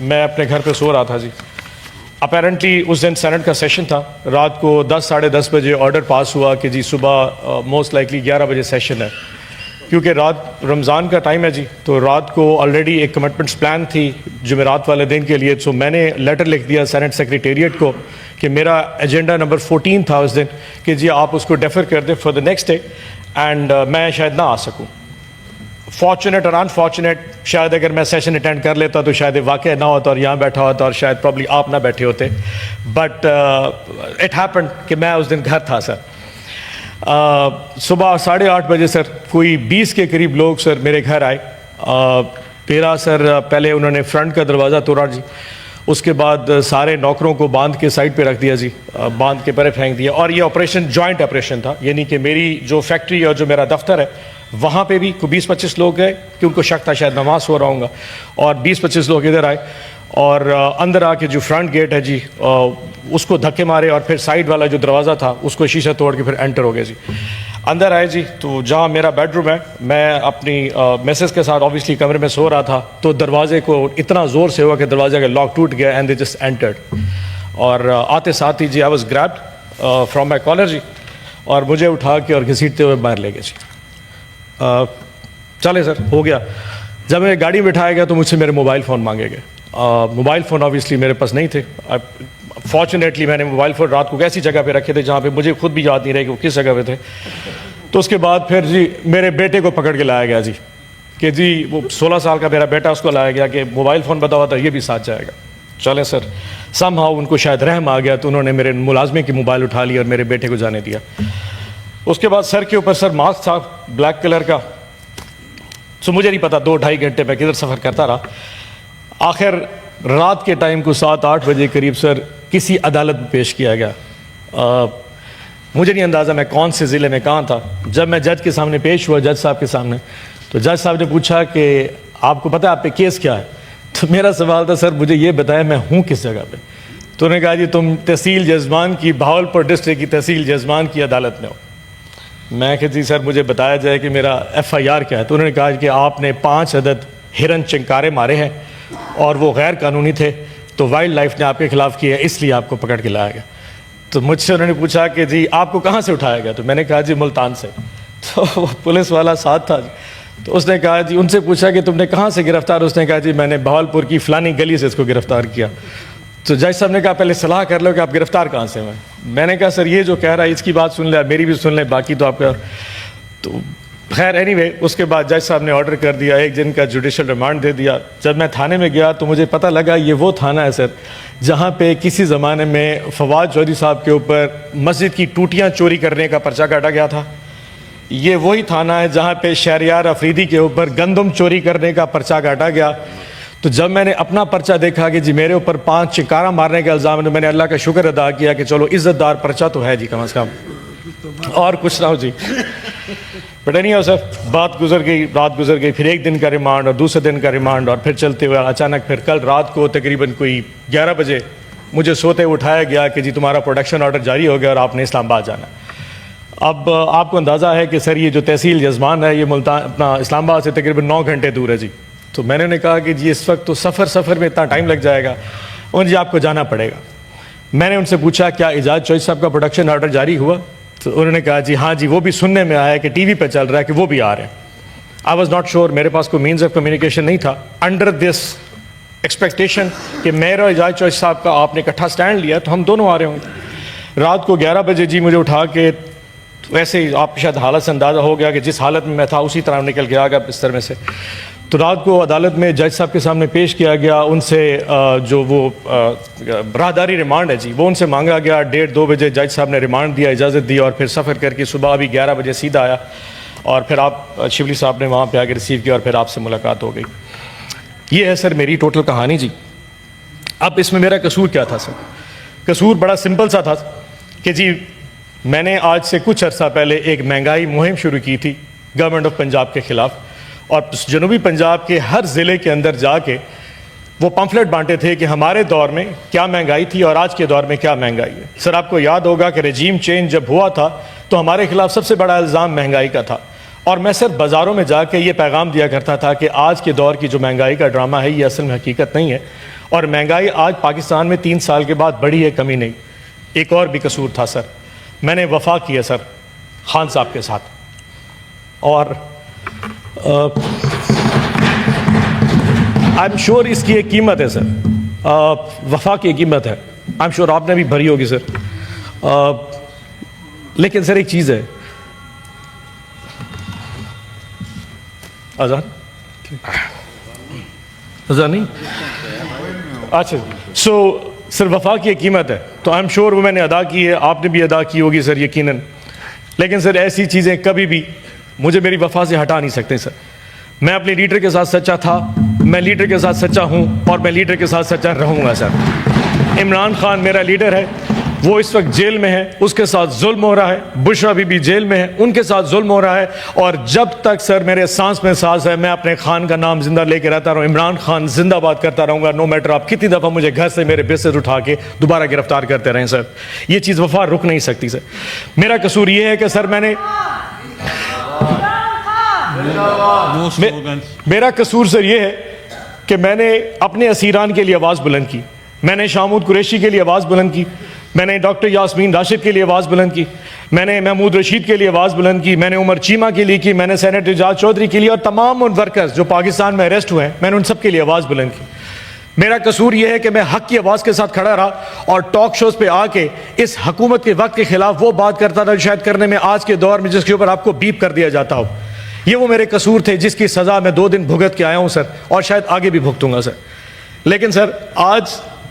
میں اپنے گھر پہ سو رہا تھا جی. اپیرنٹلی اس دن سینٹ کا سیشن تھا. رات کو 10-10:30 بجے آرڈر پاس ہوا کہ جی صبح موسٹ لائکلی 11 بجے سیشن ہے. کیونکہ رات رمضان کا ٹائم ہے جی, تو رات کو آلریڈی ایک کمٹمنٹس پلان تھی جمعرات والے دن کے لیے. تو میں نے لیٹر لکھ دیا سینٹ سیکریٹریٹ کو کہ میرا ایجنڈا نمبر 14 تھا اس دن, کہ جی آپ اس کو ڈیفر کر دیں for the next day, and میں شاید نہ آ سکوں. فارچونیٹ اور انفارچونیٹ, شاید اگر میں سیشن اٹینڈ کر لیتا تو شاید واقع نہ ہوتا اور یہاں بیٹھا ہوتا, اور شاید پرابلی آپ نہ بیٹھے ہوتے. بٹ اٹ ہیپنڈ کہ میں اس دن گھر تھا سر. صبح 8:30 بجے سر کوئی 20 کے قریب لوگ سر میرے گھر آئے. میرا سر پہلے انہوں نے فرنٹ کا دروازہ توڑا جی, اس کے بعد سارے نوکروں کو باندھ کے سائڈ پہ رکھ دیا جی, باندھ کے پرے پھینک دیا. اور یہ آپریشن جوائنٹ آپریشن تھا, یعنی کہ میری جو فیکٹری اور جو میرا دفتر ہے وہاں پہ بھی کوئی 20-25 لوگ گئے کہ ان کو شک تھا شاید نماز ہو رہا ہوں گا, اور 20-25 لوگ ادھر آئے اور اندر آ کے جو فرنٹ گیٹ ہے جی اس کو دھکے مارے, اور پھر سائڈ والا جو دروازہ تھا اس کو شیشہ توڑ کے پھر انٹر ہو گئے جی. اندر آئے جی, تو جہاں میرا بیڈ روم ہے, میں اپنی میسز کے ساتھ آبویسلی کمرے میں سو رہا تھا, تو دروازے کو اتنا زور سے ہوا کہ دروازے کا لاک ٹوٹ گیا, اینڈ دے جسٹ انٹرڈ. اور آتے ساتھ ہی جی I was grabbed from my collar جی, اور مجھے اٹھا کے اور گھسیٹتے ہوئے باہر لے گئے جی. چلے سر ہو گیا. جب میں گاڑی میں بٹھایا گیا تو مجھ سے میرے موبائل فون مانگے گئے. موبائل فون آبویسلی میرے پاس نہیں تھے. فارچونیٹلی میں نے موبائل فون رات کو ایسی جگہ پہ رکھے تھے جہاں پہ مجھے خود بھی یاد نہیں رہے کہ وہ کس جگہ پہ تھے. تو اس کے بعد پھر جی میرے بیٹے کو پکڑ کے لایا گیا جی, کہ جی وہ 16 سال کا میرا بیٹا, اس کو لایا گیا کہ موبائل فون بتا ہوا تھا, یہ بھی ساتھ جائے گا. چلے سر سم ہاؤ ان کو شاید رحم آ گیا, تو انہوں نے میرے ملازمے کی موبائل اٹھا لی اور میرے بیٹے کو جانے دیا. اس کے بعد سر کے اوپر سر ماسک تھا بلیک کلر کا. سو مجھے نہیں پتا 2-2.5 گھنٹے میں کدھر سفر کرتا رہا. آخر رات کے ٹائم کو 7-8 بجے قریب سر کسی عدالت میں پیش کیا گیا. مجھے نہیں اندازہ میں کون سے ضلع میں کہاں تھا. جب میں جج کے سامنے پیش ہوا, جج صاحب کے سامنے, تو جج صاحب نے پوچھا کہ آپ کو پتہ ہے آپ پہ کیس کیا ہے. تو میرا سوال تھا سر مجھے یہ بتایا میں ہوں کس جگہ پہ. تو انہوں نے کہا جی تم تحصیل جزمان کی, بہاولپور ڈسٹرکٹ کی تحصیل جزمان کی عدالت میں ہو. میں کہ جی سر مجھے بتایا جائے کہ میرا FIR کیا ہے. تو انہوں نے کہا کہ آپ نے 5 عدد ہرن چنکارے مارے ہیں اور وہ غیر قانونی تھے, تو وائلڈ لائف نے آپ کے خلاف کیا ہے, اس لیے آپ کو پکڑ کے لایا گیا. تو مجھ سے انہوں نے پوچھا کہ جی آپ کو کہاں سے اٹھایا گیا. تو میں نے کہا جی ملتان سے. تو وہ پولیس والا ساتھ تھا, تو اس نے کہا جی, ان سے پوچھا کہ تم نے کہاں سے گرفتار. اس نے کہا جی میں نے بہاولپور کی فلانی گلی سے اس کو گرفتار کیا. تو جج صاحب نے کہا پہلے صلاح کر لو کہ آپ گرفتار کہاں سے ہوئے. میں نے کہا سر یہ جو کہہ رہا ہے اس کی بات سن لیں, میری بھی سن لیں, باقی تو آپ کا. تو خیر اینی وے اس کے بعد جج صاحب نے آرڈر کر دیا, 1 دن کا جوڈیشل ریمانڈ دے دیا. جب میں تھانے میں گیا تو مجھے پتہ لگا یہ وہ تھانہ ہے سر جہاں پہ کسی زمانے میں فواد چودھری صاحب کے اوپر مسجد کی ٹوٹیاں چوری کرنے کا پرچہ کاٹا گیا تھا. یہ وہی تھانہ ہے جہاں پہ شہریار افریدی کے اوپر گندم چوری کرنے کا پرچہ کاٹا گیا. تو جب میں نے اپنا پرچہ دیکھا کہ جی میرے اوپر 5 چنکارہ مارنے کا الزام ہے, تو میں نے اللہ کا شکر ادا کیا کہ چلو عزت دار پرچہ تو ہے جی کم از کم, اور کچھ نہ ہو جی. بٹ نہیں ہو سر, بات گزر گئی, رات گزر گئی, پھر 1 دن کا ریمانڈ اور دوسرے دن کا ریمانڈ, اور پھر چلتے ہوئے اچانک پھر کل رات کو تقریباً کوئی 11 بجے مجھے سوتے اٹھایا گیا کہ جی تمہارا پروڈکشن آرڈر جاری ہو گیا اور آپ نے اسلام آباد جانا ہے. اب آپ کو اندازہ ہے کہ سر یہ جو تحصیل جزمان ہے یہ ملتان اپنا اسلام آباد سے تقریباً 9 گھنٹے دور ہے جی. تو میں نے کہا کہ جی اس وقت تو سفر میں اتنا ٹائم لگ جائے گا, اور جی آپ کو جانا پڑے گا. میں نے ان سے پوچھا کیا اعجاز چوہدری صاحب کا پروڈکشن آرڈر جاری ہوا. تو انہوں نے کہا جی ہاں جی وہ بھی سننے میں آیا کہ ٹی وی پہ چل رہا ہے کہ وہ بھی آ رہے ہیں. آئی واز ناٹ شیور, میرے پاس کوئی مینز آف کمیونیکیشن نہیں تھا. انڈر دس ایکسپیکٹیشن کہ میرا اعجاز چوہدری صاحب کا آپ نے اکٹھا سٹینڈ لیا تو ہم دونوں آ رہے ہوں گے. رات کو 11 بجے جی مجھے اٹھا کے, ویسے ہی آپ شاید حالت سے اندازہ ہو گیا کہ جس حالت میں تھا اسی طرح نکل کے آ گیا بستر میں سے. تو رات کو عدالت میں جج صاحب کے سامنے پیش کیا گیا. ان سے جو وہ راہداری ریمانڈ ہے جی وہ ان سے مانگا گیا. 1:30-2 بجے جج صاحب نے ریمانڈ دیا, اجازت دی, اور پھر سفر کر کے صبح ابھی 11 بجے سیدھا آیا, اور پھر آپ شبلی صاحب نے وہاں پہ آ کے ریسیو کیا, اور پھر آپ سے ملاقات ہو گئی. یہ ہے سر میری ٹوٹل کہانی جی. اب اس میں میرا قصور کیا تھا سر؟ قصور بڑا سمپل سا تھا کہ جی میں نے آج سے کچھ عرصہ پہلے ایک مہنگائی مہم شروع کی تھی گورنمنٹ آف پنجاب کے خلاف, اور جنوبی پنجاب کے ہر ضلع کے اندر جا کے وہ پمفلٹ بانٹے تھے کہ ہمارے دور میں کیا مہنگائی تھی اور آج کے دور میں کیا مہنگائی ہے. سر آپ کو یاد ہوگا کہ رجیم چینج جب ہوا تھا تو ہمارے خلاف سب سے بڑا الزام مہنگائی کا تھا, اور میں صرف بازاروں میں جا کے یہ پیغام دیا کرتا تھا کہ آج کے دور کی جو مہنگائی کا ڈرامہ ہے یہ اصل میں حقیقت نہیں ہے, اور مہنگائی آج پاکستان میں 3 سال کے بعد بڑھی ہے, کمی نہیں. ایک اور بھی قصور تھا سر, میں نے وفا کی ہے سر خان صاحب کے ساتھ, اور آئی ایم شیور اس کی ایک قیمت ہے سر, وفا کی قیمت ہے, آئی ایم شیور آپ نے بھی بھری ہوگی سر. لیکن سر ایک چیز ہے, آزاد نہیں, اچھا سو سر وفا کی ایک قیمت ہے, تو آئی ایم شیور وہ میں نے ادا کی ہے, آپ نے بھی ادا کی ہوگی سر یقیناً. لیکن سر ایسی چیزیں کبھی بھی مجھے میری وفا سے ہٹا نہیں سکتے سر. میں اپنے لیڈر کے ساتھ سچا تھا, میں لیڈر کے ساتھ سچا ہوں, اور میں لیڈر کے ساتھ سچا رہوں گا سر. عمران خان میرا لیڈر ہے, وہ اس وقت جیل میں ہے, اس کے ساتھ ظلم ہو رہا ہے. بشرا بی بی جیل میں ہے, ان کے ساتھ ظلم ہو رہا ہے. اور جب تک سر میرے سانس میں سانس ہے, میں اپنے خان کا نام زندہ لے کے رہتا رہوں. عمران خان زندہ باد کرتا رہوں گا, نو میٹر آپ کتنی دفعہ مجھے گھر سے میرے بستر اٹھا کے دوبارہ گرفتار کرتے رہیں سر. یہ چیز وفا رک نہیں سکتی سر. میرا قصور یہ ہے کہ سر میرا قصور سر یہ ہے کہ میں نے اپنے اسیران کے لیے آواز بلند کی, میں نے شامود قریشی کے لیے آواز بلند کی, میں نے ڈاکٹر یاسمین راشد کے لیے آواز بلند کی, میں نے محمود رشید کے لیے آواز بلند کی, میں نے عمر چیمہ کے لیے کی, میں نے سینیٹر اعجاز چودھری کے لیے, اور تمام ان ورکرز جو پاکستان میں اریسٹ ہوئے ہیں, میں نے ان سب کے لیے آواز بلند کی. میرا قصور یہ ہے کہ میں حق کی آواز کے ساتھ کھڑا رہا, اور ٹاک شوز پہ آ کے اس حکومت کے وقت کے خلاف وہ بات کرتا تھا شاید کرنے میں آج کے دور میں جس کے اوپر آپ کو بیپ کر دیا جاتا ہو. یہ وہ میرے قصور تھے جس کی سزا میں 2 دن بھگت کے آیا ہوں سر, اور شاید آگے بھی بھگتوں گا سر. لیکن سر آج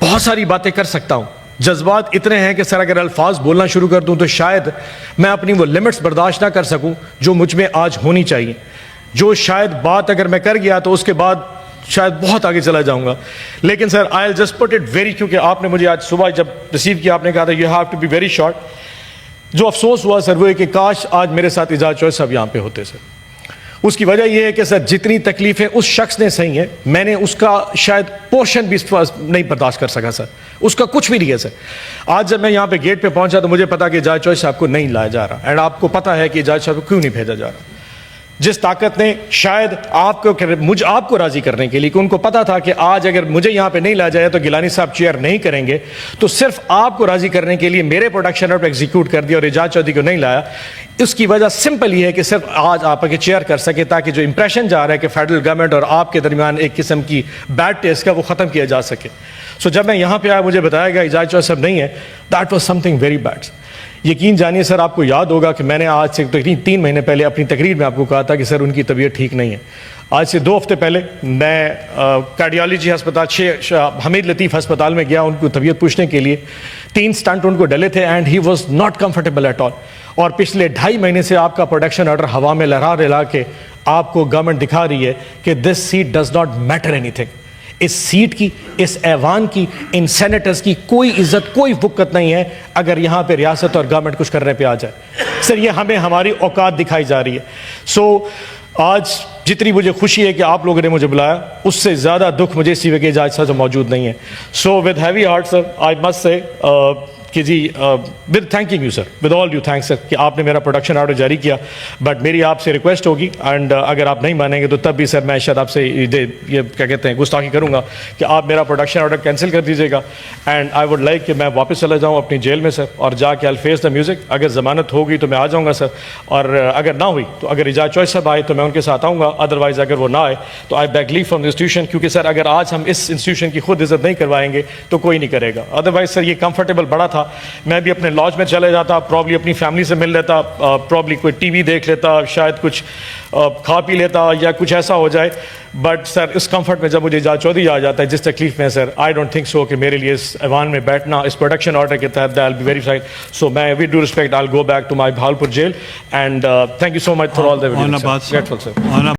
بہت ساری باتیں کر سکتا ہوں, جذبات اتنے ہیں کہ سر اگر الفاظ بولنا شروع کر دوں تو شاید میں اپنی وہ لمٹس برداشت نہ کر سکوں جو مجھ میں آج ہونی چاہیے. جو شاید بات اگر میں کر گیا تو اس کے بعد شاید بہت آگے چلا جاؤں گا. لیکن sir I will just put it very, کیونکہ آپ نے مجھے آج صبح جب ریسیو کیا آپ نے کہا تھا you have to be very short. جو افسوس ہوا سر وہ ہے کہ کاش آج میرے ساتھ اعجاز چوہدری صاحب یہاں پہ ہوتے سر. اس کی وجہ یہ ہے کہ سر جتنی تکلیفیں اس شخص نے سہی ہیں, میں نے اس کا شاید پورشن بھی نہیں برداشت کر سکا سر, اس کا کچھ بھی نہیں ہے سر. آج جب میں یہاں پہ گیٹ پہ پہنچا تو مجھے پتا کہ اعجاز چوہدری صاحب کو نہیں لایا جا رہا, اینڈ آپ کو پتا ہے کہ اعجاز صاحب کو کیوں نہیں بھیجا جا رہا. جس طاقت نے شاید آپ کو راضی کرنے کے لیے, کہ ان کو پتا تھا کہ آج اگر مجھے یہاں پہ نہیں لایا جائے تو گیلانی صاحب چیئر نہیں کریں گے, تو صرف آپ کو راضی کرنے کے لیے میرے پروڈکشن آرڈر ایگزیکیوٹ کر دیا اور اعجاز چوہدری کو نہیں لایا. اس کی وجہ سمپل یہ ہے کہ صرف آج آپ کے چیئر کر سکے, تاکہ جو امپریشن جا رہا ہے کہ فیڈرل گورنمنٹ اور آپ کے درمیان ایک قسم کی بیڈ ٹیسٹ کا, وہ ختم کیا جا سکے. سو جب میں یہاں پہ آیا مجھے بتایا گیا اعجاز چوہدری صاحب نہیں ہے, that was some thing very bad. یقین جانیے سر آپ کو یاد ہوگا کہ میں نے آج سے 3 مہینے پہلے اپنی تقریر میں آپ کو کہا تھا کہ سر ان کی طبیعت ٹھیک نہیں ہے. آج سے 2 ہفتے پہلے میں کارڈیالوجی ہسپتال حمید لطیف ہسپتال میں گیا ان کو طبیعت پوچھنے کے لیے. 3 سٹنٹ ان کو ڈلے تھے and he was not comfortable at all. اور پچھلے 2.5 مہینے سے آپ کا پروڈکشن آرڈر ہوا میں لہرا کے آپ کو گورنمنٹ دکھا رہی ہے کہ this seat does not matter اینی تھنگ. اس سیٹ کی, اس ایوان کی, ان سینیٹرز کی کوئی عزت, کوئی وقت نہیں ہے اگر یہاں پہ ریاست اور گورنمنٹ کچھ کرنے پہ آ جائے. سر یہ ہمیں ہماری اوقات دکھائی جا رہی ہے. سو آج جتنی مجھے خوشی ہے کہ آپ لوگوں نے مجھے بلایا, اس سے زیادہ دکھ مجھے اسی وجہ اعجاز صاحب موجود نہیں ہے. So with heavy heart sir I must say کہ جی with thanking you sir, with all you thanks sir کہ آپ نے میرا پروڈکشن آرڈر جاری کیا. بٹ میری آپ سے ریکویسٹ ہوگی, اینڈ اگر آپ نہیں مانیں گے تو تب بھی سر میں شاید آپ سے یہ کیا کہتے ہیں گستاخی کروں گا کہ آپ میرا پروڈکشن آرڈر کینسل کر دیجیے گا. اینڈ آئی ووڈ لائک کہ میں واپس چلا جاؤں اپنی جیل میں سر, اور جا کے آئی فیس دا میوزک. اگر ضمانت ہوگی تو میں آ جاؤں گا سر, اور اگر نہ ہوئی تو اگر اعجاز چوہدری صاحب آئے تو میں ان کے ساتھ آؤں گا. ادروائز اگر وہ نہ آئے تو I beg leave from the institution, کیونکہ سر اگر آج ہم اس انسٹیٹیوشن کی خود عزت نہیں کروائیں گے تو کوئی نہیں کرے گا. ادروائز سر یہ کمفرٹیبل بڑا تھا, میں بھی اپنے لاج میں چلے جاتا, پرابلی اپنی فیملی سے مل لیتا, پرابلی کوئی ٹی وی دیکھ لیتا, شاید کچھ کھا پی لیتا یا کچھ ایسا ہو جائے. بٹ سر اس کمفرٹ میں جب مجھے اعجاز چوہدری آ جاتا ہے جس تکلیف میں سر, آئی ڈونٹ تھنک سو کہ میرے لیے اس ایوان میں بیٹھنا اس پروڈکشن آرڈر کے تحت I will be very fine. So میں with due respect I will go back to my Bahawalpur jail, and thank you so much for all the videos.